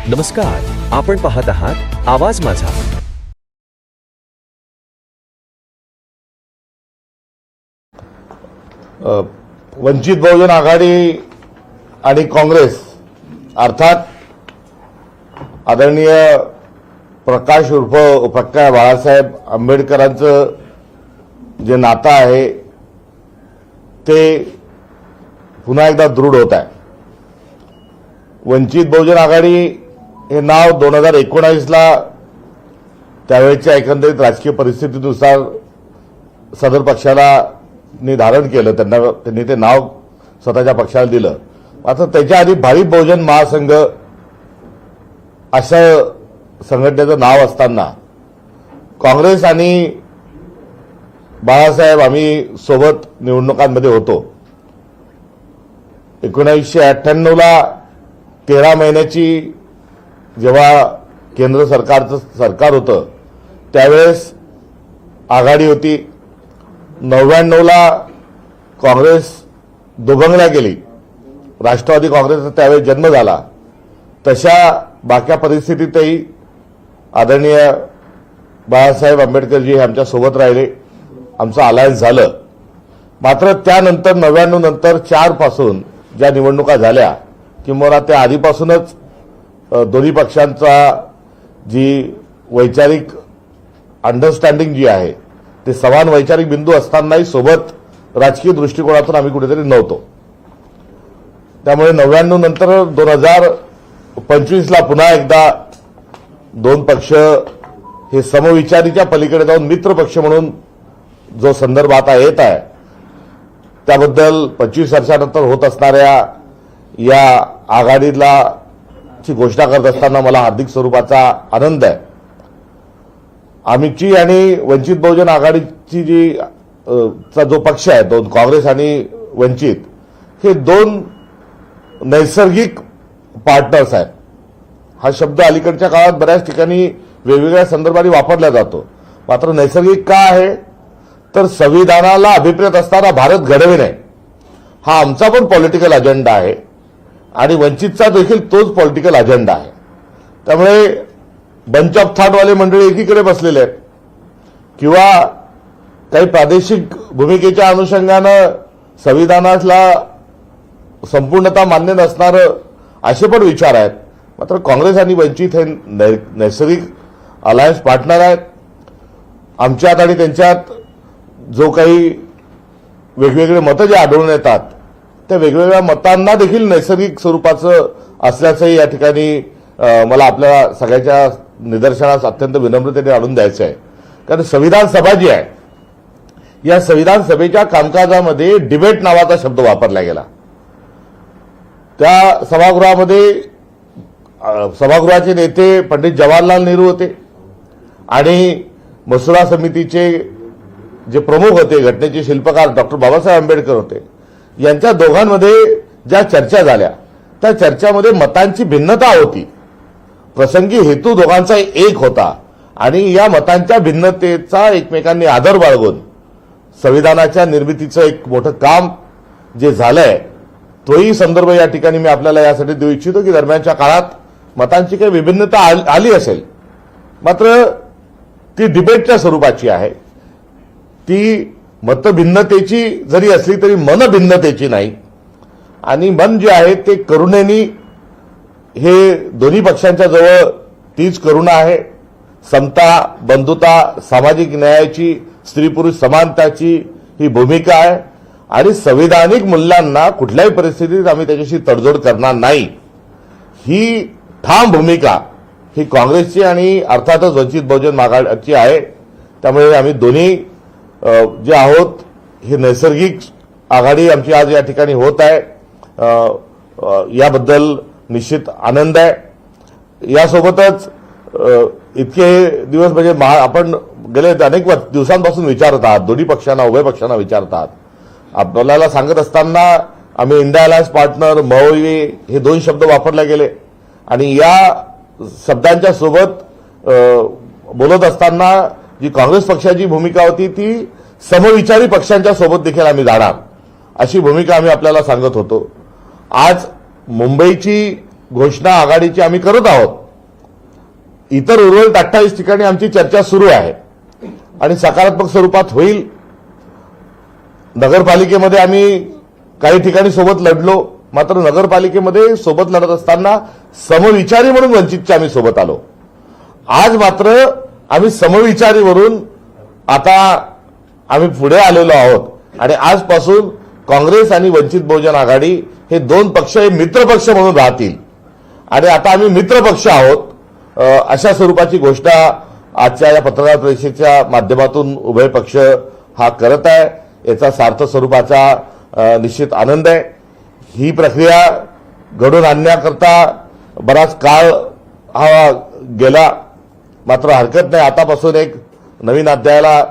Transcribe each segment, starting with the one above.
नमस्कार, आपण पाहत आहात आवाज माझा. वंचित बहुजन आघाडी आणि काँग्रेस अर्थात आदरणीय प्रकाश उर्फ प्रकाश बाळासाहेब आंबेडकरांचं जे नातं आहे ते पुन्हा एकदा दृढ होत आहे. वंचित बहुजन आघाडी हे नाव 2019ला त्यावेळेच्या एकंदरीत राजकीय परिस्थितीनुसार सदर पक्षाला धारण केलं. त्यांनी ते नाव स्वतःच्या पक्षाला दिलं. मात्र त्याच्या आधी भारिप बहुजन महासंघ असं संघटनेचं नाव असताना काँग्रेस आणि बाळासाहेब आम्ही सोबत निवडणुकांमध्ये होतो. 1998ला 13 महिन्याची जेव्हा केंद्र सरकारचं सरकार होतं त्यावेळेस आघाडी होती. 99ला काँग्रेस दुभंगल्या गेली. राष्ट्रवादी काँग्रेसचा त्यावेळी जन्म झाला. तशा बाक्या परिस्थितीतही आदरणीय बाळासाहेब आंबेडकरजी हे आमच्या सोबत राहिले. आमचं अलायन्स झालं. मात्र त्यानंतर 99 नंतर 4 पासून ज्या निवडणुका झाल्या किंवा त्या आधीपासूनच दोन्ही पक्षांचा जी वैचारिक अंडरस्टँडिंग जी आहे ते समान वैचारिक बिंदू असतानाही सोबत राजकीय दृष्टिकोनातून आम्ही कुठेतरी नव्हतो. त्यामुळे 99 नंतर 2025ला पुन्हा एकदा दोन पक्ष हे समविचारीच्या पलीकडे जाऊन मित्र पक्ष म्हणून जो संदर्भ आता येत आहे त्याबद्दल 25 वर्षानंतर होत असणाऱ्या या आघाडीला ची घोषणा करत असताना मला हार्दिक स्वरूपाचा आनंद आहे. आमची आणि वंचित बहुजन आघाडीची जी चा जो पक्ष आहे दोन काँग्रेस आणि वंचित हे दोन नैसर्गिक पार्टनर्स आहेत. हा शब्द अलीकडच्या काळात बऱ्याच ठिकाणी वेगवेगळ्या संदर्भाने वापरला जातो. मात्र नैसर्गिक का आहे तर संविधानाला अभिप्रेत असताना भारत घडविणे हा आमचा पण पॉलिटिकल अजेंडा आहे आणि वंचितचा देखील तोच पॉलिटिकल अजेंडा आहे. त्यामुळे बंच ऑफ थॉटवाले मंडळी एकीकडे बसलेले आहेत किंवा काही प्रादेशिक भूमिकेच्या अनुषंगानं संविधानाला संपूर्णता मान्य नसणारं असे पण विचार आहेत. मात्र काँग्रेस आणि वंचित हे नैसर्गिक अलायन्स पार्टनर आहेत. आमच्यात आणि त्यांच्यात जो काही वेगवेगळे मतं जे आढळून येतात त्या वेगवेगळ्या मतांना देखील नैसर्गिक स्वरूपाचं असल्याचंही या ठिकाणी मला आपल्या सगळ्याच्या निदर्शनास अत्यंत विनम्रतेने आणून द्यायचं आहे. कारण संविधान सभा जी आहे या संविधान सभेच्या कामकाजामध्ये डिबेट नावाचा शब्द वापरला गेला. त्या सभागृहामध्ये सभागृहाचे नेते पंडित जवाहरलाल नेहरू होते आणि मसुरा समितीचे जे प्रमुख होते घटनेचे शिल्पकार डॉक्टर बाबासाहेब आंबेडकर होते. यांच्या दोघांमध्ये ज्या चर्चा झाल्या त्या चर्चामध्ये मतांची भिन्नता होती. प्रसंगी हेतू दोघांचा एक होता आणि या मतांच्या भिन्नतेचा एकमेकांनी आदर बाळगून संविधानाच्या निर्मितीचं एक मोठं काम जे झालंय तोही संदर्भ या ठिकाणी मी आपल्याला यासाठी देऊ इच्छितो की दरम्यानच्या काळात मतांची काही विभिन्नता आली असेल मात्र ती डिबेटच्या स्वरूपाची आहे. ती मतभिन्नतेची जरी असली तरी मनभिन्नतेची नाही. आणि मन जे आहे ते करुणेनी हे दोन्ही पक्षांच्या जवळ तीच करुणा आहे. समता बंधुता सामाजिक न्यायाची स्त्री पुरुष समानताची ही भूमिका आहे आणि संविधानिक मूल्यांना कुठल्याही परिस्थितीत आम्ही त्याच्याशी तडजोड करणार नाही ही ठाम भूमिका ही काँग्रेसची आणि अर्थातच वंचित बहुजन आघाडीची आहे. त्यामुळे आम्ही दोन्ही जे आहोत हे नैसर्गिक आघाडी आमची आज या ठिकाणी होत आहे. याबद्दल निश्चित आनंद आहे. यासोबतच इतके दिवस म्हणजे आपण गेले अनेक दिवसांपासून विचारत आहात दोन्ही पक्षांना उभय पक्षांना विचारत आहात. आपल्याला सांगत असताना आम्ही इंडिया अलायन्स पार्टनर महोई हे दोन शब्द वापरले गेले आणि या शब्दांच्या सोबत बोलत असताना जी काँग्रेस पक्षाची भूमिका होती ती समविचारी पक्षांच्या सोबत देखील आम्ही जाणार अशी भूमिका आम्ही आपल्याला सांगत होतो. आज मुंबईची घोषणा आघाडीची आम्ही करत आहोत. इतर उर्वरित 28 ठिकाणी आमची चर्चा सुरू आहे आणि सकारात्मक स्वरूपात होईल. नगरपालिकेमध्ये आम्ही काही ठिकाणी सोबत लढलो, मात्र नगरपालिकेमध्ये सोबत लढत असताना समविचारी म्हणून वंचितच्या आम्ही सोबत आलो. आज मात्र आम्ही समविचारीवरून आता आम्ही पुढे आलेलो आहोत आणि आजपासून काँग्रेस आणि वंचित बहुजन आघाडी हे दोन पक्ष हे मित्रपक्ष म्हणून राहतील आणि आता आम्ही मित्रपक्ष आहोत. अशा स्वरूपाची घोषणा आजच्या या पत्रकार परिषदेच्या माध्यमातून उभय पक्ष हा करत आहे. याचा सार्थ स्वरूपाचा निश्चित आनंद आहे. ही प्रक्रिया घडून आणण्याकरता बराच काळ हा गेला, मात्र हरकत नाही. आतापासून एक नवीन अध्यायाला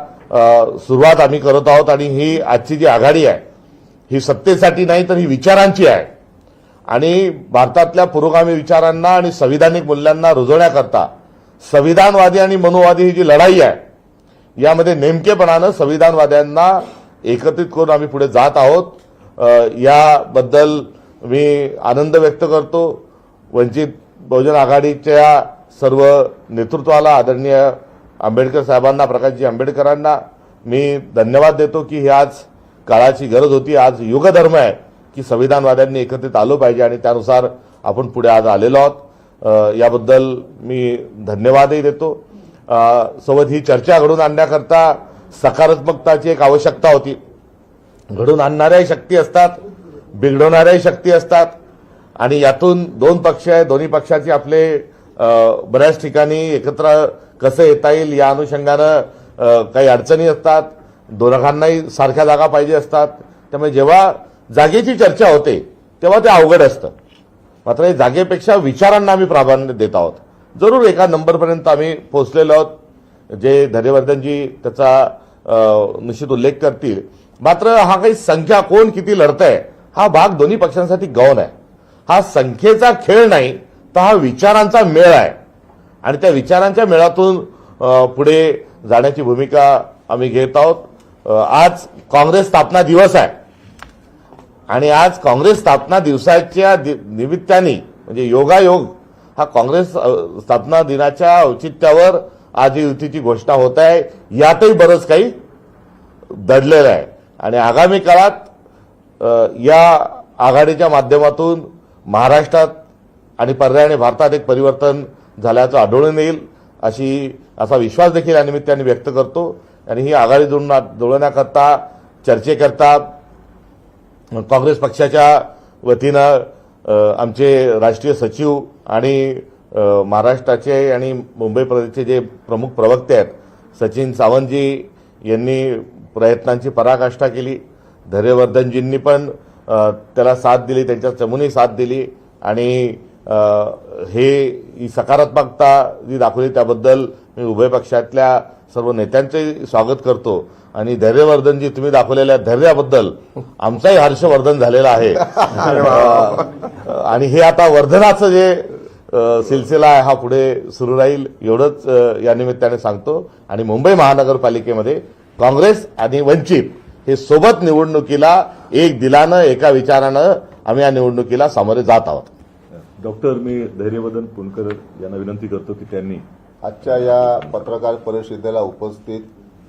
सुरुवात आम्ही करत आहोत आणि ही आजची जी आघाडी आहे ही सत्तेसाठी नाही तर ही विचारांची आहे आणि भारतातल्या पुरोगामी विचारांना आणि संविधानिक मूल्यांना रुजवण्याकरता संविधानवादी आणि मनुवादी ही जी लढाई आहे यामध्ये नेमकेपणानं संविधानवाद्यांना एकत्रित करून आम्ही पुढे जात आहोत. याबद्दल मी आनंद व्यक्त करतो. वंचित बहुजन आघाडीच्या सर्व नेतृत्वाला, आदरणीय आंबेडकर साहेबांना, प्रकाशजी आंबेडकरांना मी धन्यवाद देतो की ही आज काळाची गरज होती. आज युगधर्म आहे की संविधानवाद्यांनी एकत्रित आलो पाहिजे आणि त्यानुसार आपण पुढे आज आलेलो आहोत. याबद्दल मी धन्यवादही देतो. सोबत ही चर्चा घडून आणण्याकरता सकारात्मकताची एक आवश्यकता होती. घडून आणणाऱ्याही शक्ती असतात, बिघडवणाऱ्याही शक्ती असतात आणि यातून दोन पक्ष आहे, दोन्ही पक्षाची आपले बऱ्याच ठिकाणी एकत्र कसं येता येईल या अनुषंगानं काही अडचणी असतात. दोघांनाही सारख्या जागा पाहिजे असतात. त्यामुळे जेव्हा जागेची चर्चा होते तेव्हा ते अवघड असतं. मात्र या जागेपेक्षा विचारांना आम्ही प्राधान्य देत आहोत. जरूर एका नंबरपर्यंत आम्ही पोहोचलेलो आहोत, जे धैर्यवर्धनजी त्याचा निश्चित उल्लेख करतील. मात्र हा काही संख्या कोण किती लढतंय हा भाग दोन्ही पक्षांसाठी गौण आहे. हा संख्येचा खेळ नाही तर हा विचारांचा मेळ आहे आणि त्या विचारांच्या मेळातून पुढे जाण्याची भूमिका आम्ही घेत आहोत. आज काँग्रेस स्थापना दिवस आहे आणि आज काँग्रेस स्थापना दिवसाच्या निमित्ताने म्हणजे योगायोग हा काँग्रेस स्थापना दिनाच्या औचित्यावर आज ही युतीची घोषणा होत आहे. यातही बरंच काही दडलेलं आहे आणि आगामी काळात या आघाडीच्या माध्यमातून महाराष्ट्रात आणि पर्यायाने भारतात एक परिवर्तन झाल्याचं आढळून येईल असा विश्वास देखील या निमित्ताने व्यक्त करतो. आणि ही आघाडी जुळवण्याकरता चर्चेकरता काँग्रेस पक्षाच्या वतीनं आमचे राष्ट्रीय सचिव आणि महाराष्ट्राचे आणि मुंबई प्रदेशचे जे प्रमुख प्रवक्ते आहेत सचिन सावंतजी यांनी प्रयत्नांची पराकाष्ठा केली. धैर्यवर्धनजींनी पण त्याला साथ दिली, त्यांच्या चमूने साथ दिली आणि ही सकारात्मकता जी दाखवली त्याबद्दल मी उभय पक्षातल्या सर्व नेत्यांचे स्वागत करतो. आणि धैर्यवर्धनजी तुम्ही दाखवलेल्या धैर्याबद्दल आमचाही हर्षवर्धन झालेला आहे आणि हे आता वर्धनाचं जे सिलसिला आहे हा पुढे सुरू राहील एवढंच या निमित्ताने सांगतो. आणि मुंबई महानगरपालिकेमध्ये काँग्रेस आणि वंचित हे सोबत निवडणुकीला एक दिलानं एका विचारानं आम्ही या निवडणुकीला सामोरे जात आहोत. डॉक्टर, मी धैर्यवर्धन पुणकर यांना विनंती करतो की त्यांनी आजच्या या पत्रकार परिषदेला उपस्थित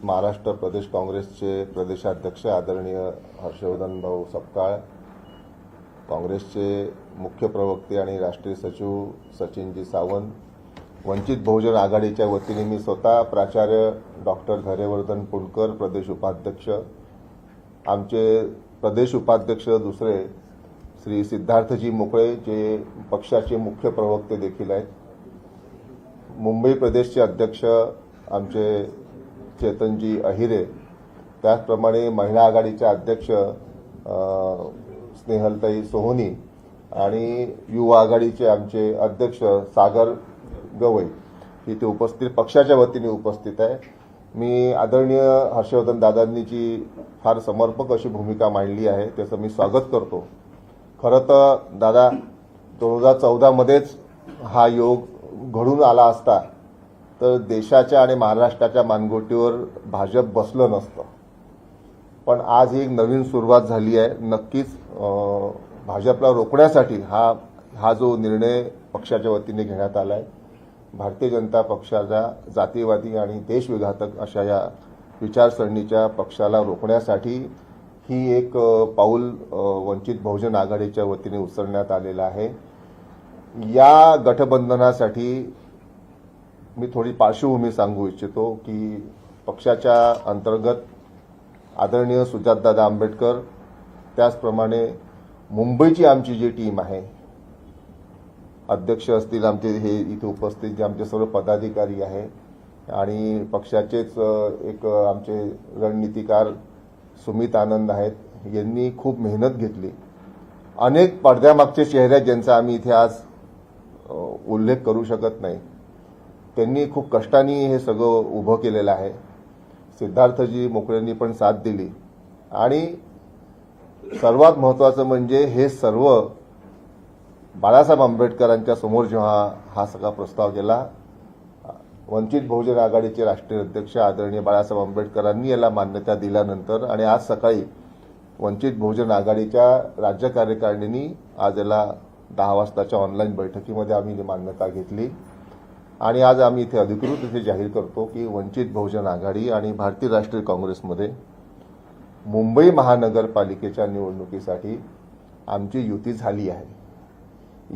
महाराष्ट्र प्रदेश काँग्रेसचे प्रदेशाध्यक्ष आदरणीय हर्षवर्धन भाऊ सपकाळ, काँग्रेसचे मुख्य प्रवक्ते आणि राष्ट्रीय सचिव सचिनजी सावंत, वंचित बहुजन आघाडीच्या वतीने मी स्वतः प्राचार्य डॉक्टर धैर्यवर्धन पुणकर प्रदेश उपाध्यक्ष, आमचे प्रदेश उपाध्यक्ष दुसरे श्री सिद्धार्थजी मोकळे जे पक्षाचे मुख्य प्रवक्ते देखील आहेत, मुंबई प्रदेशचे अध्यक्ष आमचे चेतनजी अहिरे, त्याचप्रमाणे महिला आघाडीच्या अध्यक्ष स्नेहलताई सोहोनी आणि युवा आघाडीचे आमचे अध्यक्ष सागर गवई इथे उपस्थित पक्षाच्या वतीने उपस्थित आहे. मी आदरणीय हर्षवर्धन दादांनी जी फार समर्पक अशी भूमिका मांडली आहे त्याचं मी स्वागत करतो. खरं तर दादा 2014 मध्येच हा योग घडून आला असता तर देशाच्या आणि महाराष्ट्राच्या मानगोटीवर भाजप बसलं नसतं. पण आज एक नवीन सुरुवात झाली आहे. नक्कीच भाजपला रोखण्यासाठी हा जो निर्णय पक्षाच्या वतीने घेण्यात आला आहे. भारतीय जनता पक्षाच्या जातीवादी आणि देशविघातक अशा या विचारसरणीच्या पक्षाला रोखण्यासाठी ही एक पाऊल वंचित बहुजन आघाडीच्या वतीने उचलण्यात आलेलं आहे. या गठबंधनासाठी मी थोडी पार्श्वभूमी सांगू इच्छितो की पक्षाच्या अंतर्गत आदरणीय सुजातदादा आंबेडकर, त्याचप्रमाणे मुंबईची आमची जी टीम आहे, अध्यक्ष असतील आमचे हे इथे उपस्थित जे आमचे सर्व पदाधिकारी आहे आणि पक्षाचेच एक आमचे रणनीतिकार सुमित आनंद आहेत, यांनी खूप मेहनत घेतली. अनेक पडद्यामागचे चेहरे ज्यांचा आम्ही इथे आज उल्लेख करू शकत नाही, त्यांनी खूप कष्टाने हे सगळं उभं केलेलं आहे. सिद्धार्थजी मोकळेंनी पण साथ दिली आणि सर्वात महत्त्वाचं म्हणजे हे सर्व बाळासाहेब आंबेडकरांच्या समोर जेव्हा हा सगळा प्रस्ताव गेला, वंचित बहुजन आघाडीचे राष्ट्रीय अध्यक्ष आदरणीय बाळासाहेब आंबेडकरांनी याला मान्यता दिल्यानंतर आणि आज सकाळी वंचित बहुजन आघाडीच्या राज्य कार्यकारिणीने आज याला 10 वाजताच्या ऑनलाईन बैठकीमध्ये आम्ही मान्यता घेतली आणि आज आम्ही इथे अधिकृत इथे जाहीर करतो की वंचित बहुजन आघाडी आणि भारतीय राष्ट्रीय काँग्रेसमध्ये मुंबई महानगरपालिकेच्या निवडणुकीसाठी आमची युती झाली आहे.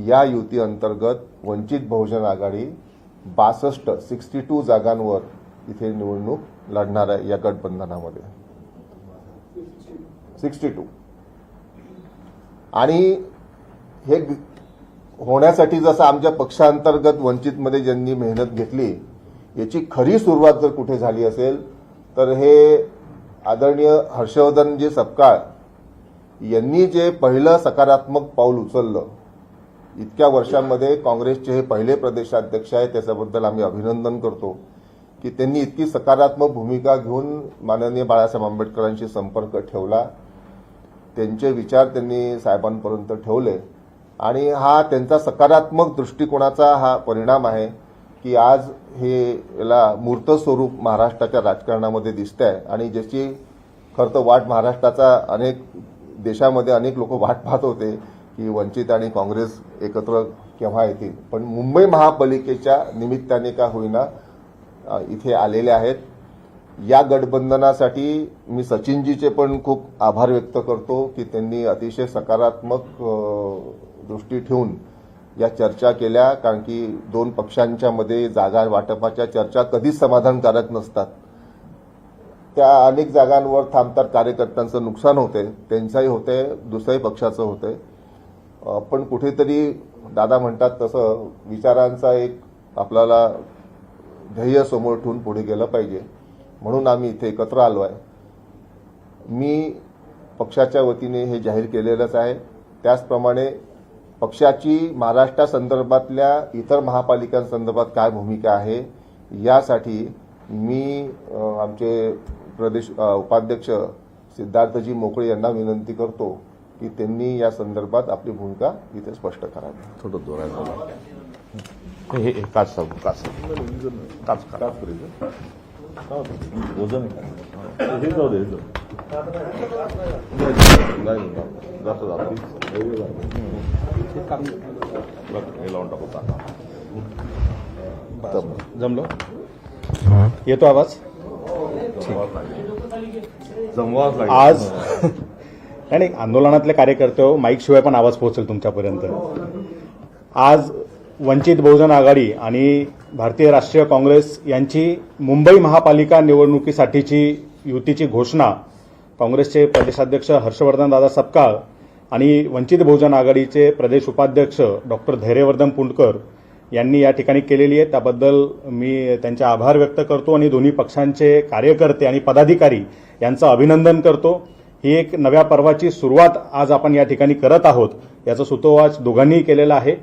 या युती अंतर्गत वंचित बहुजन आघाडी 62 जागांवर इथे निवडणूक लढणार आहे. या गठबंधनामध्ये 62 आणि हे होण्यासाठी जसं आमच्या पक्षांतर्गत वंचितमध्ये ज्यांनी मेहनत घेतली, याची खरी सुरुवात जर कुठे झाली असेल तर हे आदरणीय हर्षवर्धनजी सपकाळ यांनी जे पहिलं सकारात्मक पाऊल उचललं, इतक्या वर्षांमध्ये काँग्रेसचे हे पहिले प्रदेशाध्यक्ष आहेत, त्याच्याबद्दल आम्ही अभिनंदन करतो की त्यांनी इतकी सकारात्मक भूमिका घेऊन माननीय बाळासाहेब आंबेडकरांशी संपर्क ठेवला, त्यांचे विचार त्यांनी साहेबांपर्यंत ठेवले आणि हा त्यांचा सकारात्मक दृष्टिकोनाचा हा परिणाम आहे की आज हे याला मूर्त स्वरूप महाराष्ट्राच्या राजकारणामध्ये दिसत आहे आणि ज्याची खरं तर वाट महाराष्ट्राचा अनेक देशामध्ये अनेक लोक वाट पाहत होते की वंचित आणि काँग्रेस एकत्र केव्हा येतील, पण मुंबई महापालिकेच्या निमित्ताने का होईना इथे आलेले आहेत. या गठबंधनासाठी मी सचिनजीचे पण खूप आभार व्यक्त करतो की त्यांनी अतिशय सकारात्मक दृष्टी ठेवून या चर्चा केल्या, कारण की दोन पक्षांच्या मध्ये जागा वाटपाच्या चर्चा कधीच समाधानकारक नसतात. त्या अनेक जागांवर थांबतात, कार्यकर्त्यांचं नुकसान होते, त्यांचाही होते, दुसऱ्याही पक्षाचं होते, पण कुठेतरी दादा म्हणतात तसं विचारांचा एक आपल्याला ध्येय समोर ठेवून पुढे गेलं पाहिजे, म्हणून आम्ही इथे एकत्र आलो आहे. मी पक्षाच्या वतीने हे जाहीर केलेलंच आहे. त्याचप्रमाणे पक्षाची महाराष्ट्रासंदर्भातल्या इतर महापालिकांसंदर्भात काय भूमिका आहे यासाठी मी आमचे प्रदेश उपाध्यक्ष सिद्धार्थजी मोकळे यांना विनंती करतो की त्यांनी या संदर्भात आपली भूमिका इथे स्पष्ट करावी. थोडं जोरात हे काच सांगू काच वजन आहे. हे जाऊ दे, हे जाऊ दे. नाही जातो हे लावून टाकू जमलो. येतो आवाज. जमवाच लागेल आज नाही आंदोलनातले कार्यकर्ते हो, माईक शिवाय पण आवाज पोहोचेल तुमच्यापर्यंत. आज वंचित बहुजन आघाडी आणि भारतीय राष्ट्रीय काँग्रेस यांची मुंबई महापालिका निवडणुकीसाठीची युतीची घोषणा काँग्रेसचे प्रदेशाध्यक्ष हर्षवर्धनदादा सपकाळ आणि वंचित बहुजन आघाडीचे प्रदेश उपाध्यक्ष डॉक्टर धैर्यवर्धन पुंडकर यांनी या ठिकाणी केलेली आहे. त्याबद्दल मी त्यांचे आभार व्यक्त करतो आणि दोन्ही पक्षांचे कार्यकर्ते आणि पदाधिकारी यांचं अभिनंदन करतो. ही एक नव्या पर्वाची सुरुवात आज आपण या ठिकाणी करत आहोत, याचा सुतोवाच दोघांनीही केलेला आहे.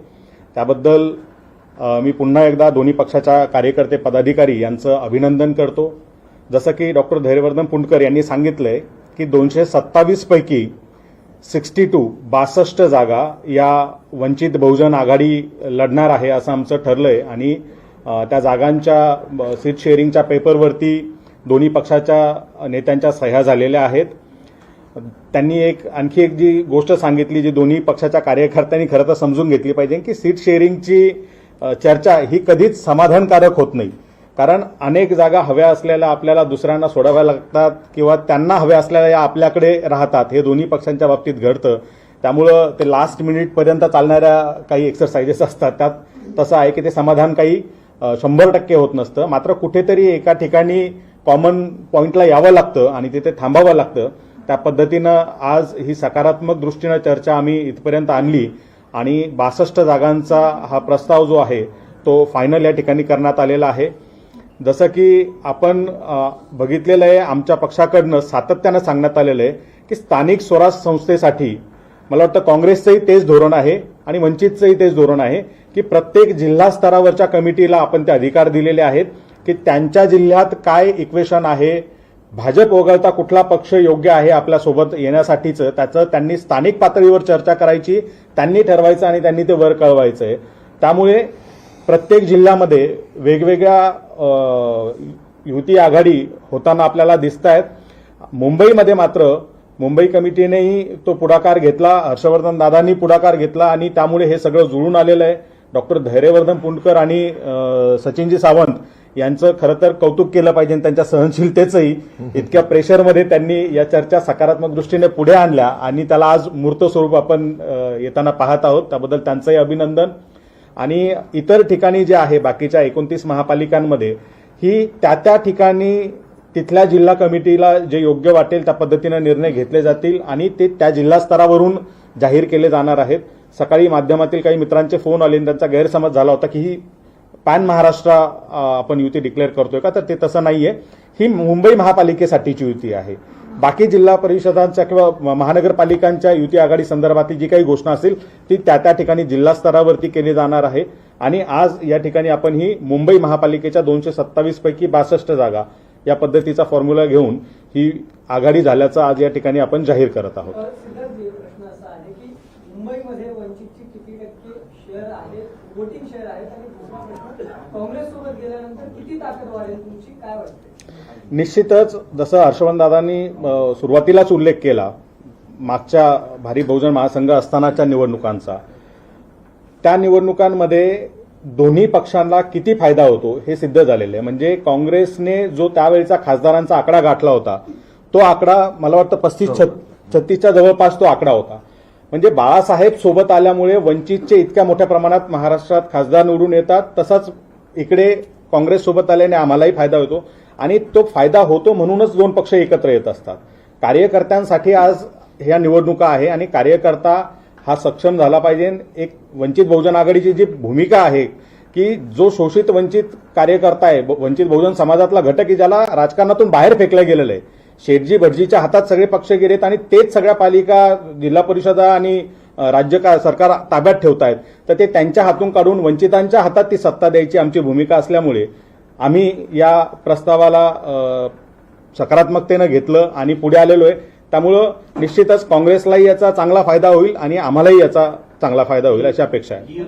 त्याबद्दल मी पुन्हा एकदा दोन्ही पक्षाच्या कार्यकर्ते पदाधिकारी यांचं अभिनंदन करतो. जसं की डॉक्टर धैर्यवर्धन पुंडकर यांनी सांगितलंय की 227 पैकी 62 जागा या वंचित बहुजन आघाडी लढणार आहे असं आमचं ठरलंय आणि त्या जागांच्या सीट शेअरिंगच्या पेपरवरती दोन्ही पक्षाच्या नेत्यांच्या सह्या झालेल्या आहेत. त्यांनी आणखी एक जी गोष्ट सांगितली जी दोन्ही पक्षाच्या कार्यकर्त्यांनी खरं तर समजून घेतली पाहिजे की सीट शेअरिंगची चर्चा ही कधीच समाधानकारक होत नाही. कारण अनेक जागा हव्या असलेल्या आपल्याला दुसऱ्यांना सोडाव्या लागतात किंवा त्यांना हव्या असलेल्या या आपल्याकडे राहतात. हे दोन्ही पक्षांच्या बाबतीत घडतं. त्यामुळं ते लास्ट मिनिटपर्यंत चालणाऱ्या काही एक्सरसाइजेस असतात, त्यात तसं आहे की ते समाधान काही 100% होत नसतं. मात्र कुठेतरी एका ठिकाणी कॉमन पॉईंटला यावं लागतं आणि तिथे थांबावं लागतं. त्या पद्धतीनं आज ही सकारात्मक दृष्टीनं चर्चा आम्ही इथपर्यंत आणली आणि 62 जागांचा हा प्रस्ताव जो आहे तो फायनल या ठिकाणी करण्यात आलेला आहे. जसं की आपण बघितलेलं आहे, आमच्या पक्षाकडनं सातत्यानं सांगण्यात आलेलं आहे की स्थानिक स्वराज संस्थेसाठी मला वाटतं काँग्रेसचंही तेच धोरण आहे आणि वंचितचंही तेच धोरण आहे की प्रत्येक जिल्हा स्तरावरच्या कमिटीला आपण ते अधिकार दिलेले आहेत की त्यांच्या जिल्ह्यात काय इक्वेशन आहे, भाजप वगळता कुठला पक्ष योग्य आहे आपल्यासोबत येण्यासाठीचं, त्याचं त्यांनी स्थानिक पातळीवर चर्चा करायची, त्यांनी ठरवायचं आणि त्यांनी ते वर कळवायचं आहे. त्यामुळे प्रत्येक जिल्ह्यामध्ये वेगवेगळ्या युती आघाडी होताना आपल्याला दिसत आहेत. मुंबईमध्ये मात्र मुंबई कमिटीनेही तो पुढाकार घेतला, हर्षवर्धन दादांनी पुढाकार घेतला आणि त्यामुळे हे सगळं जुळून आलेलं आहे. डॉक्टर धैर्यवर्धन पुणकर आणि सचिनजी सावंत यांचं खरं तर कौतुक केलं पाहिजे. त्यांच्या सहनशीलतेचंही, इतक्या प्रेशरमध्ये त्यांनी या चर्चा सकारात्मक दृष्टीने पुढे आणल्या आणि त्याला आज मूर्त स्वरूप आपण येताना पाहत आहोत. त्याबद्दल त्यांचंही अभिनंदन. आणि इतर ठिकाणी जे आहे बाकीच्या 29 महापालिकांमध्ये ही त्या ठिकाणी तिथल्या जिल्हा कमिटीला जे योग्य वाटेल त्या पद्धतीनं निर्णय घेतले जातील आणि ते त्या जिल्हा स्तरावरून जाहीर केले जाणार आहेत. सकाळी माध्यमातील काही मित्रांचे फोन आले आणि त्यांचा गैरसमज झाला होता की ही पॅन महाराष्ट्र आपण युती डिक्लेअर करतोय का, तर ते तसं नाहीये. ही मुंबई महापालिकेसाठीची युती आहे. बाकी जिल्हा परिषदांच्या किंवा महानगरपालिकांच्या युती आघाडी संदर्भातील जी काही घोषणा असेल ती त्या ठिकाणी जिल्हा स्तरावरती केली जाणार आहे. आणि आज या ठिकाणी आपण ही मुंबई महापालिकेच्या 227 पैकी 62 जागा या पद्धतीचा फॉर्म्युला घेऊन ही आघाडी झाल्याचं आज या ठिकाणी आपण जाहीर करत आहोत. प्रश्न असा आहे की मुंबईमध्ये वंचितची किती टक्के शेअर आहे, वोटिंग शेअर आहेत आणि दुसरा प्रश्न काँग्रेस सोबत गेल्यानंतर किती ताकद वाढेल तुमची, काय वाटते? निश्चितच जसं हर्षवर्धनदादांनी सुरुवातीलाच उल्लेख केला मागच्या भारी बहुजन महासंघ असतानाच्या निवडणुकांचा, त्या निवडणुकांमध्ये दोन्ही पक्षांना किती फायदा होतो हे सिद्ध झालेलं आहे. म्हणजे काँग्रेसने जो त्यावेळेचा खासदारांचा आकडा गाठला होता तो आकडा मला वाटतं 35-36च्या जवळपास तो आकडा होता. म्हणजे बाळासाहेब सोबत आल्यामुळे वंचितचे इतक्या मोठ्या प्रमाणात महाराष्ट्रात खासदार निवडून येतात. तसंच इकडे काँग्रेस सोबत आल्याने आम्हालाही फायदा होतो आणि तो फायदा होतो म्हणूनच दोन पक्ष एकत्र येत असतात. कार्यकर्त्यांसाठी आज ह्या निवडणुका आहे आणि कार्यकर्ता हा सक्षम झाला पाहिजे. एक वंचित बहुजन आघाडीची जी भूमिका आहे की जो शोषित वंचित कार्यकर्ता आहे, वंचित बहुजन समाजातला घटक की ज्याला राजकारणातून बाहेर फेकलं गेलेलं आहे, शेठजी भटजीच्या हातात सगळे पक्ष गेलेत आणि तेच सगळ्या पालिका, जिल्हा परिषदा आणि राज्य सरकार ताब्यात ठेवतायत, तर ते त्यांच्या हातून काढून वंचितांच्या हातात ती सत्ता द्यायची आमची भूमिका असल्यामुळे आम्ही या प्रस्तावाला सकारात्मकतेनं घेतलं आणि पुढे आलेलो आहे. त्यामुळं निश्चितच काँग्रेसलाही याचा चांगला फायदा होईल आणि आम्हालाही याचा चांगला फायदा होईल अशी अपेक्षा आहे.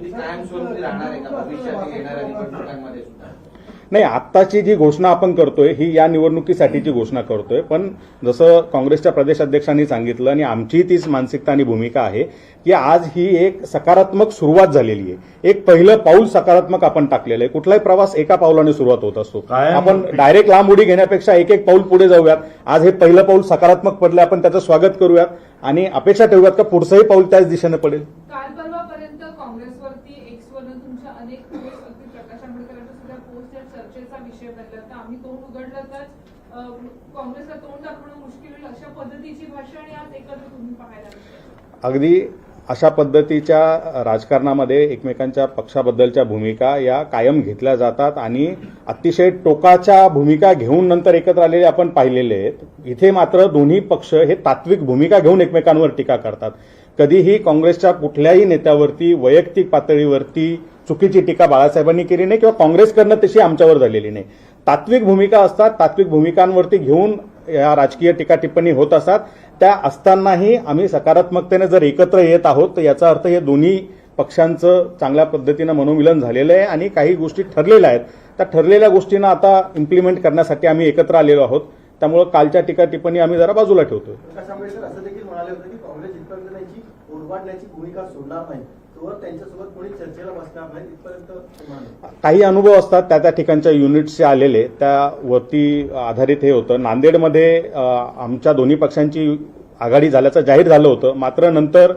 नाही, आत्ताची जी घोषणा आपण करतोय ही या निवडणुकीसाठीची घोषणा करतोय, पण जसं काँग्रेसच्या प्रदेशाध्यक्षांनी सांगितलं आणि आमची तीच मानसिकता आणि भूमिका आहे की आज ही एक सकारात्मक सुरुवात झालेली आहे. एक पहिलं पाऊल सकारात्मक आपण टाकलेलं आहे. कुठलाही प्रवास एका पावलाने सुरुवात होत असतो. आपण डायरेक्ट लांब उडी घेण्यापेक्षा एक एक पाऊल पुढे जाऊयात. आज हे पहिलं पाऊल सकारात्मक पडलं, आपण त्याचं स्वागत करूयात आणि अपेक्षा ठेवूयात का पुढचंही पाऊल त्याच दिशेने पडेल. काल परवापर्यंत काँग्रेसवरती एक्सवरून तुमच्या अनेक पोस्ट, अगदी प्रकाश आंबेडकरांच्या सुद्धा पोस्ट या चर्चेचा विषय बनला. तर आम्ही तोंड उघडलं तर काँग्रेसला तोंड दाखवणं मुश्किल होईल अशा पद्धतीची भाषा आणि आज एकत्र तुम्ही पाहायला मिळते. अगदी अशा पद्धतीच्या राजकारणामध्ये एकमेकांच्या पक्षाबद्दलच्या भूमिका या कायम घेतल्या जातात आणि अतिशय टोकाच्या भूमिका घेऊन नंतर एकत्र आलेले आपण पाहिलेले आहेत. इथे मात्र दोन्ही पक्ष हे तात्विक भूमिका घेऊन एकमेकांवर टीका करतात. कधीही काँग्रेसच्या कुठल्याही नेत्यावरती वैयक्तिक पातळीवरती चुकीची टीका बाळासाहेबांनी केली नाही किंवा काँग्रेसकडनं तशी आमच्यावर झालेली नाही. तात्विक भूमिका असतात, तात्विक भूमिकांवरती घेऊन या राजकीय टीका टिप्पणी होत असतात. त्या असतानाही आम्ही सकारात्मकतेने जर एकत्र येत आहोत तर याचा अर्थ हे दोन्ही पक्षांचं चांगल्या पद्धतीनं मनोमिलन झालेलं आहे आणि काही गोष्टी ठरलेल्या आहेत. त्या ठरलेल्या गोष्टींना आता इम्प्लिमेंट करण्यासाठी आम्ही एकत्र आलेलो आहोत. त्यामुळे कालच्या टीका टिप्पणी आम्ही जरा बाजूला ठेवतोय. प्रकाश आंबेडकर असं देखील म्हणाले होते की काँग्रेस इथपर्यंत त्याची ओरबाडण्याची भूमिका सोडणार नाही. तोवर त्यांच्यासोबत कोणी चर्चेला बसणार नाही इथपर्यंत तुम्हाला काही अनुभव असतात त्या ठिकाणच्या युनिट्सचे आलेले त्यावरती आधारित हे होतं. नांदेडमध्ये आमच्या दोन्ही पक्षांची आघाडी झाल्याचं जाहीर झालं होतं, मात्र नंतर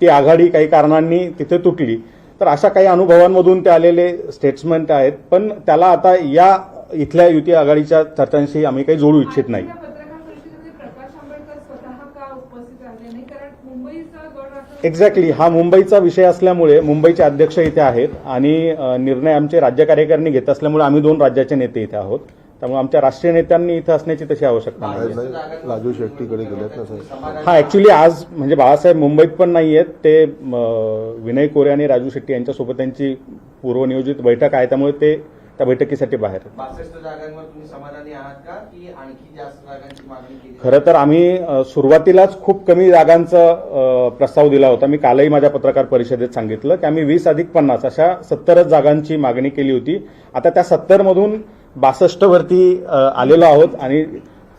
ती आघाडी काही कारणांनी तिथे तुटली. तर अशा काही अनुभवांमधून ते आलेले स्टेटमेंट आहेत, पण त्याला आता या इथल्या युती आघाडीच्या चर्चांशी आम्ही काही जोडू इच्छित नाही. पत्रकार परिषदेमध्ये प्रकाश आंबेडकर स्वतः का उपस्थित राहिले नाही? कारण मुंबईचा गड राखण एक्झॅक्टली हा मुंबईचा विषय असल्यामुळे मुंबईचे अध्यक्ष इथे आहेत आणि निर्णय आमचे राज्य कार्यकारिणी घेत असल्यामुळे आम्ही 2 राज्याचे नेते इथे आहोत. त्यामुळे आमच्या राष्ट्रीय नेत्यांनी इथे असण्याची तशी आवश्यकता नाही. राजू शेट्टीकडे गेलेत ना सर. हा ऍक्च्युली आज म्हणजे बाळासाहेब मुंबईत पण नाही आहेत, ते विनय कोरे आणि राजू शेट्टी यांच्यासोबत त्यांची पूर्वनियोजित बैठक आहे, त्यामुळे ते त्या बैठकीसाठी बाहेर आहेत. 62 जागांवर तुम्ही समाधानी आहात का की आणखी जास्त जागांची मागणी केली? खरं तर आम्ही सुरुवातीलाच खूप कमी जागांचा प्रस्ताव दिला होता. मी कालही माझ्या पत्रकार परिषदेत सांगितलं की आम्ही 20+50 अशा 70 जागांची मागणी केली होती. आता त्या 70 मधून 62 वरती आलेलो आहोत आणि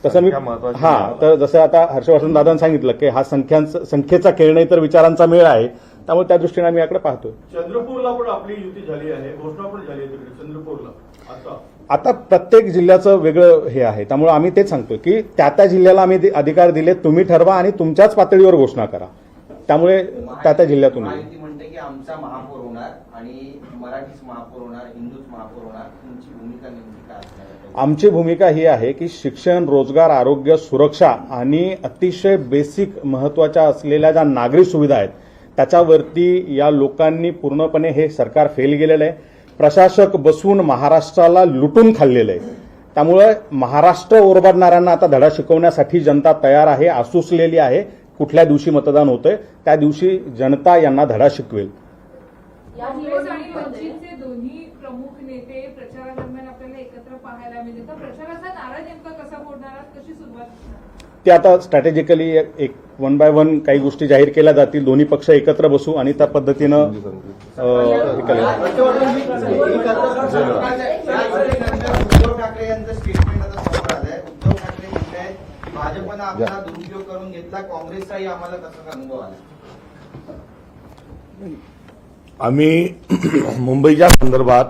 तसं मी तर जसं आता हर्षवर्धन दादांनी सांगितलं की हा संख्येचा खेळ नाही तर विचारांचा मेळ आहे, त्यामुळे त्या दृष्टीने आम्ही याकडे पाहतोय. चंद्रपूरला पण आपली युती झाली आहे, घोषणा पण झाली आहे तिकडे चंद्रपूरला. आता प्रत्येक जिल्ह्याचं वेगळं हे आहे, त्यामुळे आम्ही तेच सांगतो की त्या जिल्ह्याला आम्ही अधिकार दिले, तुम्ही ठरवा आणि तुमच्याच पातळीवर घोषणा करा. त्यामुळे त्या जिल्ह्यातून महायुती म्हणते की आमचा महापौर होणार आणि मराठीच महापौर होणार, हिंदूच महापौर होणार. तुमची भूमिका नेमकी काय असणार आहे? आमची भूमिका ही आहे की शिक्षण, रोजगार, आरोग्य, सुरक्षा आणि अतिशय बेसिक महत्वाच्या असलेल्या ज्या नागरी सुविधा आहेत त्याच्यावरती या लोकांनी पूर्णपणे हे सरकार फेल गेलेलं आहे. प्रशासक बसून महाराष्ट्राला लुटून खाल्लेलं आहे. त्यामुळे महाराष्ट्र ओरबाडणाऱ्यांना आता धडा शिकवण्यासाठी जनता तयार आहे, आसुसलेली आहे. कुठल्या दिवशी मतदान होतंय त्या दिवशी जनता यांना धडा शिकवेल. काँग्रेस आणि वंचितचे दोन्ही प्रमुख नेते प्रचारादरम्यान आपल्याला एकत्र पाहायला मिळते. तर प्रचाराचा नारा नेमका कसा फोडणार आहात? कशी सुरुवात? ते आता स्ट्रॅटेजिकली एक 1 बाय 1 काही गोष्टी जाहीर केल्या जातील. दोन्ही पक्ष एकत्र बसू आणि त्या पद्धतीनं उद्धव ठाकरे यांचं स्टेटमेंट आता समोर आलंय. उद्धव ठाकरे म्हणत आहेत की भाजपनं आपला दुरुपयोग करून घेतला, काँग्रेसचाही आम्हाला तसाच अनुभव आला. आम्ही मुंबईच्या संदर्भात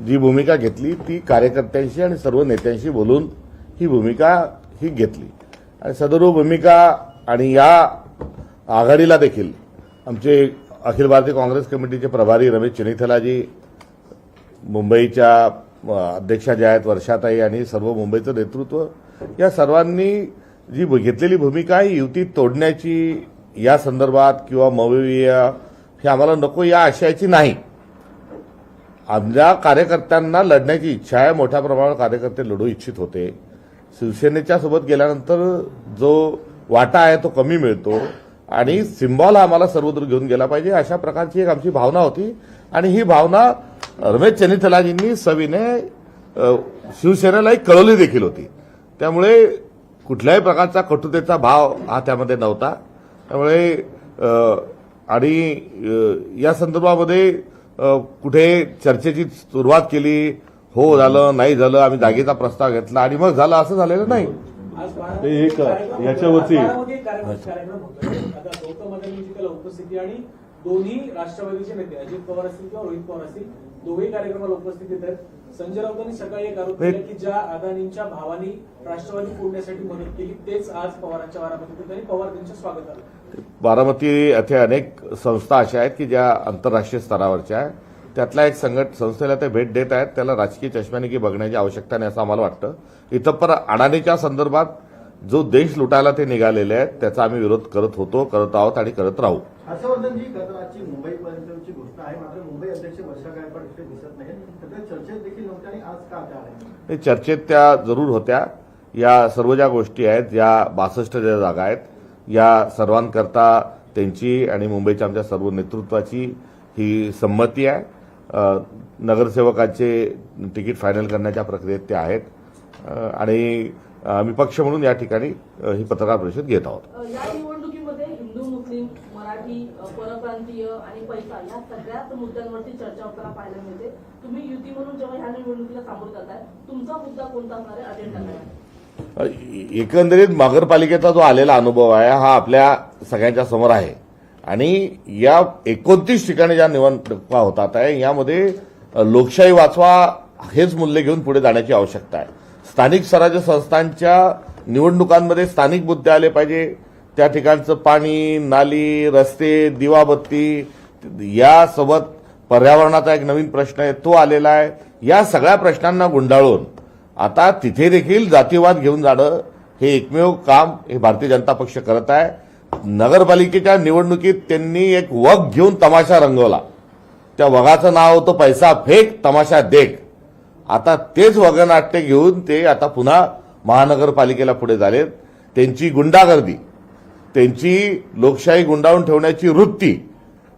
जी भूमिका घेतली ती कार्यकर्त्यांशी आणि सर्व नेत्यांशी बोलून ही भूमिका ही घेतली आणि सदर्भ भूमिका आणि या आघाडीला देखील आमचे अखिल भारतीय काँग्रेस कमिटीचे प्रभारी रमेश चेन्नीथलाजी, मुंबईच्या अध्यक्षा ज्या आहेत वर्षाताई आणि सर्व मुंबईचं नेतृत्व या सर्वांनी जी घेतलेली भूमिका ही युती तोडण्याची या संदर्भात किंवा मविया हे आम्हाला नको या आशयाची नाही. आमच्या कार्यकर्त्यांना लढण्याची इच्छा आहे. मोठ्या प्रमाणावर कार्यकर्ते लढू इच्छित होते. शिवसेनेच्या सोबत गेल्यानंतर जो वाटा आहे तो कमी मिळतो आणि सिम्बॉल हा आम्हाला सर्वदूर घेऊन गेला पाहिजे अशा प्रकारची एक आमची भावना होती आणि ही भावना रमेश चेन्नीथलाजींनी सविने शिवसेनेलाही कळवली देखील होती. त्यामुळे कुठल्याही प्रकारचा कटुतेचा भाव हा त्यामध्ये नव्हता. त्यामुळे आणि या संदर्भामध्ये कुठे चर्चेची सुरुवात केली, हो झालं नाही झालं, आम्ही जागेचा प्रस्ताव घेतला आणि मग झालं असं झालेलं नाही. एक याच्यावरती कार्यक्रम होतोय आता गौतम अदानींची त्याला उपस्थिती आणि दोन्ही राष्ट्रवादीचे नेते अजित पवार असतील किंवा रोहित पवार असतील दोघे कार्यक्रमाला उपस्थित आहेत. संजय राऊतांनी सकाळी एक आरोप केला की ज्या अदानींच्या भावानी राष्ट्रवादी फोडण्यासाठी मदत केली तेच आज पवारांच्या बारामतीत होते आणि पवार त्यांच्या स्वागताला. बारामती येथे अनेक संस्था अशा आहेत की ज्या आंतरराष्ट्रीय स्तरावरच्या आहेत. त्यातल्या एक संस्थेला ते भेट देत आहेत. त्याला राजकीय चष्म्याने की बघण्याची आवश्यकता नाही असं आम्हाला वाटतं. इथं पर अडाणीच्या संदर्भात जो देश लुटायला ते निघालेले आहेत त्याचा आम्ही विरोध करत होतो, करत आहोत आणि करत राहू. हर्षवर्धनजी गत रात्री मुंबईपर्यंतची गोष्ट आहे, मात्र मुंबई अध्यक्ष वर्षा गायकवाड इथे दिसत नाही. सध्या चर्चेत देखील नव्हत्या आणि आज का त्या आहे? चर्चेत त्या जरूर होत्या. या सर्व ज्या गोष्टी आहेत, या 62 ज्या जागा आहेत, या सर्वांकरता त्यांची आणि मुंबईच्या आमच्या सर्व नेतृत्वाची ही संमती आहे. नगरसेवकाचे तिकीट फायनल करण्याच्या प्रक्रियेत ते आहेत आणि आम्ही पक्ष म्हणून या ठिकाणी ही पत्रकार परिषद घेत आहोत. या निवडणुकीमध्ये हिंदू, मुस्लिम, मराठी, परप्रांतीय आणि पैसा या सगळ्याच मुद्द्यांवरती चर्चा होताना पाहायला मिळते. तुम्ही युती म्हणून जेव्हा ह्या निवडणुकीला सामोरं जाताय, तुमचा मुद्दा कोणता असणार आहे, अजेंडा काय? एकंदरीत नगरपालिकेचा जो आलेला अनुभव आहे हा आपल्या सगळ्यांच्या समोर आहे आणि या 29 ठिकाणी ज्या निवडणुका होतात आहे यामध्ये लोकशाही वाचवा हेच मूल्य घेऊन पुढे जाण्याची आवश्यकता आहे. स्थानिक स्वराज्य संस्थांच्या निवडणुकांमध्ये स्थानिक मुद्दे आले पाहिजे. त्या ठिकाणचं पाणी, नाली, रस्ते, दिवाबत्ती यासोबत पर्यावरणाचा एक नवीन प्रश्न आहे तो आलेला आहे. या सगळ्या प्रश्नांना गुंडाळून आता तिथे देखील जातीवाद घेऊन जाणं हे एकमेव काम हे भारतीय जनता पक्ष करत आहे. नगरपालिकेच्या निवडणुकीत त्यांनी एक वग घेऊन तमाशा रंगवला. त्या वगाचं नाव होतं पैसा फेक तमाशा देख. आता तेच वगनाट्य घेऊन ते आता पुन्हा महानगरपालिकेला पुढे झालेत. त्यांची गुंडागर्दी, त्यांची लोकशाही गुंडाळून ठेवण्याची वृत्ती,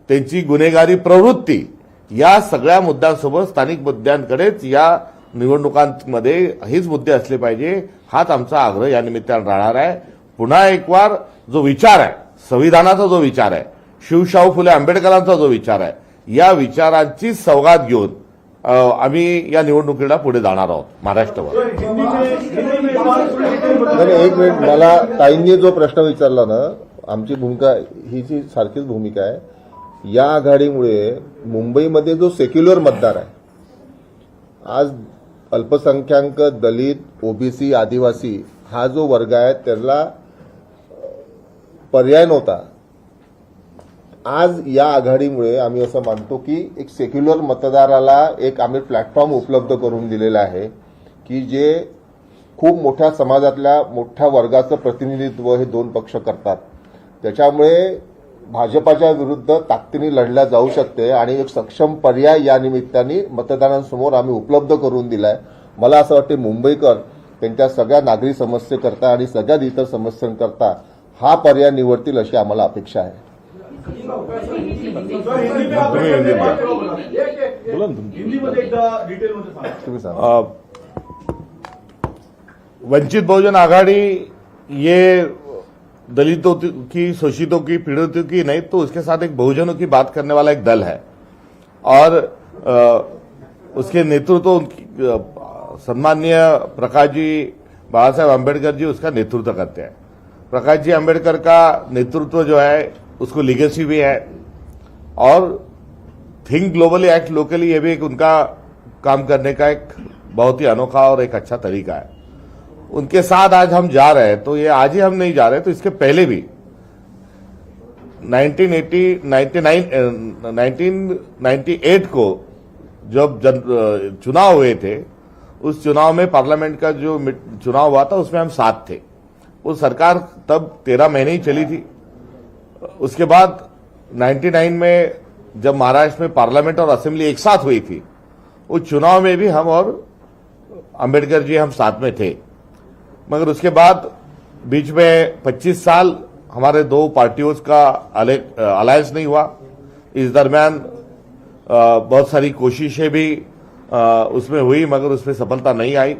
त्यांची गुन्हेगारी प्रवृत्ती या सगळ्या मुद्द्यांसोबत स्थानिक मुद्द्यांकडेच या निवडणुकांमध्ये हेच मुद्दे असले पाहिजे. हाच आमचा आग्रह या निमित्तानं राहणार आहे. पुन्हा एक वार जो विचार आहे, संविधानाचा जो विचार आहे, शिवशाहू फुले आंबेडकरांचा जो विचार आहे, या विचारांची सौगात घेऊन आम्ही या निवडणुकीला पुढे जाणार आहोत महाराष्ट्रभर. एक मिनिट, मला ताईंनी जो प्रश्न विचारला ना, आमची भूमिका ही जी सारखीच भूमिका आहे. या आघाडीमुळे मुंबईमध्ये जो सेक्युलर मतदार आहे, आज अल्पसंख्याक, दलित, ओबीसी, आदिवासी हा जो वर्ग आहे त्याला पर्याय नव्हता. आज या आघाडीमुळे आम्ही असं मानतो की एक सेक्युलर मतदाराला एक आम्ही प्लॅटफॉर्म उपलब्ध करून दिलेला आहे की जे खूप मोठ्या समाजातल्या मोठ्या वर्गाचं प्रतिनिधित्व हे दोन पक्ष करतात. त्याच्यामुळे भाजपाच्या विरुद्ध ताकदीने लढल्या जाऊ शकते आणि एक सक्षम पर्याय या निमित्ताने मतदारांसमोर आम्ही उपलब्ध करून दिलाय. मला असं वाटते मुंबईकर त्यांच्या सगळ्या नागरी समस्येकरता आणि सगळ्या इतर समस्यांकरता हा पर्याय निवडतील अशी आम्हाला अपेक्षा आहे. तुम्ही सांगा. वंचित बहुजन आघाड़ी ये दलितों की, शोषितों की, पीड़ितों की नहीं तो उसके साथ एक बहुजनों की बात करने वाला एक दल है और उसके नेतृत्व सम्माननीय प्रकाश जी, बाबा साहेब अम्बेडकर जी उसका नेतृत्व करते हैं. प्रकाश जी अम्बेडकर का नेतृत्व जो है उसको लीगेसी भी है और थिंक ग्लोबली एक्ट लोकली ये भी एक उनका काम करने का एक बहुत ही अनोखा और एक अच्छा तरीका है. उनके साथ आज हम जा रहे हैं तो ये आज ही हम नहीं जा रहे, तो इसके पहले भी 1998 को जब चुनाव हुए थे, उस चुनाव में पार्लियामेंट का जो चुनाव हुआ था उसमें हम साथ थे. वो सरकार तब 13 महीने ही चली थी. उसके बाद 99 में जब महाराष्ट्र में पार्लियामेंट और असेंबली एक साथ हुई थी, उस चुनाव में भी हम और अंबेडकर जी हम साथ में थे. मगर उसके बाद बीच में 25 साल हमारे दो पार्टियों का अलायंस नहीं हुआ. इस दरमियान बहुत सारी कोशिशें भी उसमें हुई मगर उसमें सफलता नहीं आई.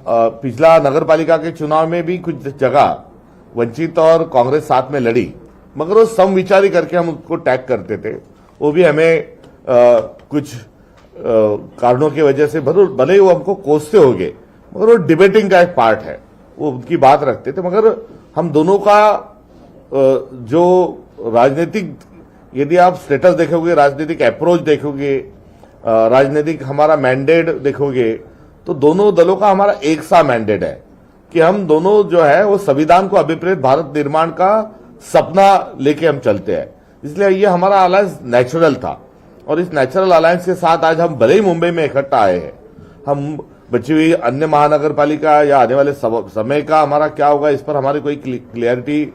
पिछला नगरपालिका के चुनाव में भी कुछ जगह वंचित और कांग्रेस साथ में लड़ी मगर वो समविचारी करके हम उसको टैग करते थे. वो भी हमें कुछ कारणों की वजह से भले ही वो हमको कोसते हो गए मगर वो डिबेटिंग का एक पार्ट है, वो उनकी बात रखते थे. मगर हम दोनों का जो राजनीतिक, यदि आप स्टेटस देखोगे, राजनीतिक अप्रोच देखोगे, राजनीतिक हमारा मैंडेट देखोगे तो दोनों दलों का हमारा एक सा मैंडेट है कि हम दोनों जो है वो संविधान को अभिप्रेत भारत निर्माण का सपना लेके हम चलते हैं. इसलिए ये हमारा अलायंस नेचुरल था और इस नेचुरल अलायंस के साथ आज हम भले ही मुंबई में इकट्ठा आए हैं. हम बची हुई अन्य महानगरपालिका या आने वाले समय का हमारा क्या होगा इस पर हमारी कोई क्लियरिटी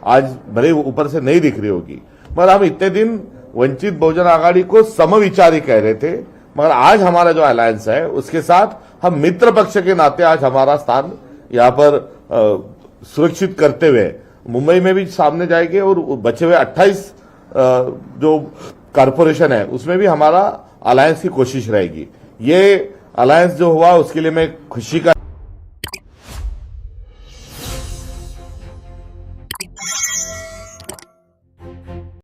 आज भले ऊपर से नहीं दिख रही होगी. मगर हम इतने दिन वंचित बहुजन आघाड़ी को समविचारी कह रहे थे मगर आज हमारा जो अलायंस है उसके साथ हम मित्र पक्ष के नाते आज हमारा स्थान यहाँ पर सुरक्षित करते हुए मुंबई में भी सामने जाएंगे और बचे हुए 28 जो कारपोरेशन है उसमें भी हमारा अलायंस की कोशिश रहेगी. ये अलायंस जो हुआ उसके लिए मैं खुशी का